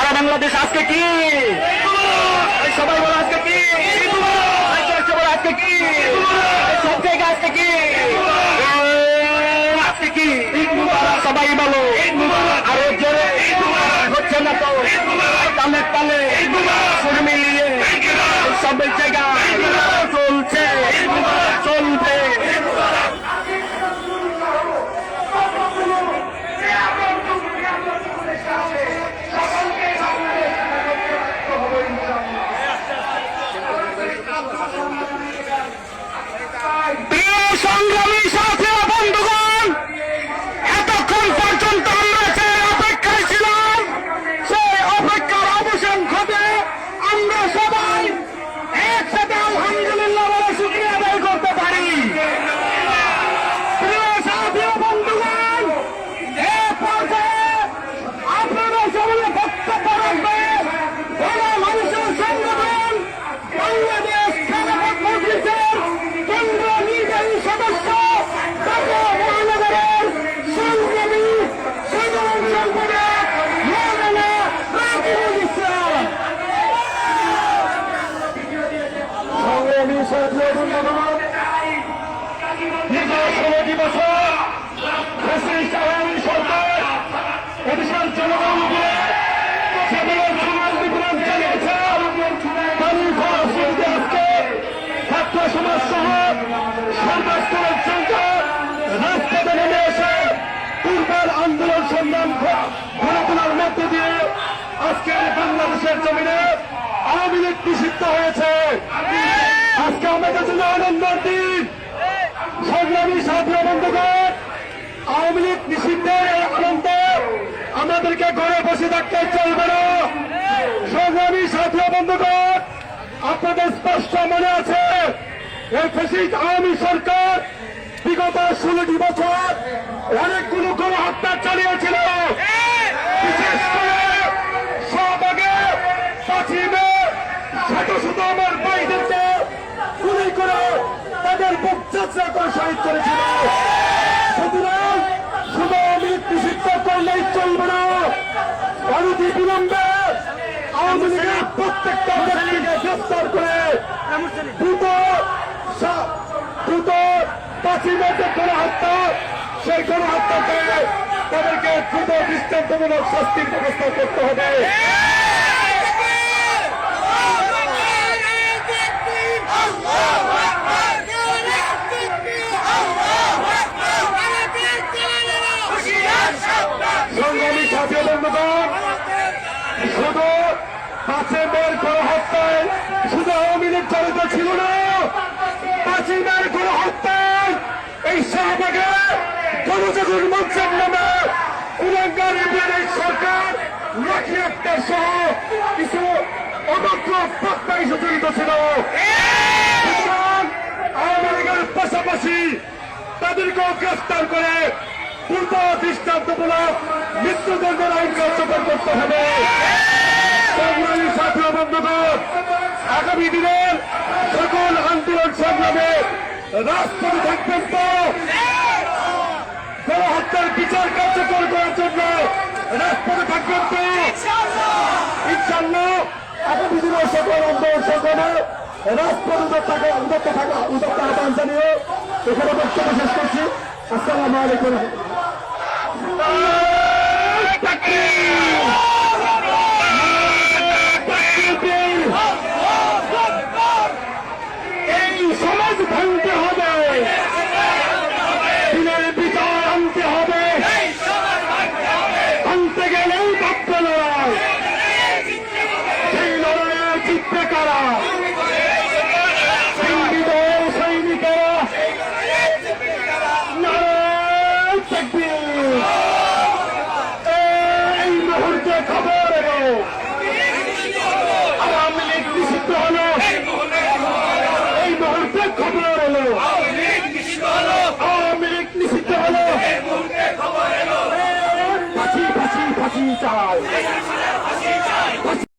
সারা বাংলাদেশ আজকে কি সবাই বলো আজকে কি আজকে কি সব জায়গায় আজকে কি আজকে কি সবাই বলো আরো জোরে হচ্ছে না তো তালে তালে সুর মিলিয়ে সব জায়গায় চলছে চলবে। সংগ্রামী সাথী বন্ধুগণ, এতক্ষণ পর্যন্ত আমরা যে অপেক্ষায় ছিলাম সেই অপেক্ষার অবসান ঘটে আমরা সবাই একসাথে আলহামদুলিল্লাহ বলে শুকরিয়া আদায় করতে পারি। প্রিয় সাথী বন্ধুগণ, এ পর্যায়ে আপনারা সবাই বক্তব্য রাখবেন মানুষের সংগঠন বাংলাদেশ খেলাফত মজলিসের কেন্দ্র নির্বাহী সদস্য ঢাকা মহানগরের সংগ্রামী সাধারণ সম্পাদক মাওলানা রাকিবুল ইসলাম। সংগ্রামী সাথী বন্ধুগণ, দীর্ঘ 16 বছর ফ্যাসিস্ট আওয়ামী সরকার এদেশের জনগণকে সেগুলোর সমাজ বিপ্লব চালিয়েছে। ছাত্র সমাজ সহ সর্বস্তরের জনতা রাজপথে নেমে এসে পূর্বের আন্দোলন সংগ্রাম গড়ে তোলার মধ্য দিয়ে আজকের বাংলাদেশের জমিনে আওয়ামী লীগ নিষিদ্ধ হয়েছে। আজকে আমাদের জন্য আনন্দের দিন। সংগ্রামী সাথী বন্ধুগণ, আওয়ামী লীগ নিষিদ্ধের এই আনন্দে আমাদেরকে ঘরে বসে থাকতে চলবে না। সংগ্রামী সাথী বন্ধুগণ, আপনাদের স্পষ্ট মনে আছে এই ফ্যাসিস্ট আওয়ামী সরকার বিগত 16টি বছর অনেকগুলো গণহত্যা চালিয়েছিল। বিশেষ করে শাহবাগে 5ই মে শত শত আমার ভাইদেরকে গুলি করে তাদের বুক যাত্রা করে শহীদ করেছিল। সুতরাং শুধু আওয়ামী লীগ নিষিদ্ধ করলেই চলবে না, অনতি বিলম্বে আওয়ামী লীগের প্রত্যেকটা ব্যক্তিকে গ্রেফতার করে দ্রুত 5ই মে গণহত্যা সেই গণহত্যাকে তাদেরকে দ্রুত দৃষ্টান্তমূলক শাস্তির ব্যবস্থা করতে হবে। সংগ্রামী সাথী বন্ধুগণ, শুধু 5ই মের গণহত্যায় শুধু আওয়ামী লীগ জড়িত ছিল না। 5ই মের গণহত্যায় এই শাহবাগে গণজাগরণ মঞ্চের নামে কুলাঙ্গার ইন্ডিয়ান সরকার লাঠি আক্তার সহ কিছু অদক্ষ বক্তাই জড়িত ছিল। আওয়ামী লীগের পাশাপাশি তাদেরকেও গ্রেফতার করে পূর্ব দৃষ্টান্তমূলক মৃত্যুদণ্ডের আইন কার্যকর করতে হবে। সংগ্রামী সাথী বন্ধুগণ, আগামী দিনের সকল আন্দোলন সংগ্রামে রাজপথে থাকবেন তো গণহত্যার বিচার কার্যকর করার জন্য রাজপথে থাকবেন তো ইনশাআল্লাহ। আগামী দিনের সকল আন্দোলন সংগ্রামে রাজপথে উদ্যোক্তা আহ্বান জানিয়ে এখানে বক্তব্য শেষ করছি। আসসালামু আলাইকুম। এই সমাজ ভাঙতে হবে, দিনের বিচার আনতে হবে, আনতে গেলেই ভাবতে লড়াই, সেই লড়াইয়ে জিতবে কারা? সৈনিকেরা নারায়ণ তাকবীর। এই মুহূর্তে খবর এলো আওয়ামী লীগ নিষিদ্ধ হলো। এই মুহূর্তে খবর এলো আওয়ামী লীগ নিষিদ্ধ হলো। ফাঁসি ফাঁসি ফাঁসি চাই।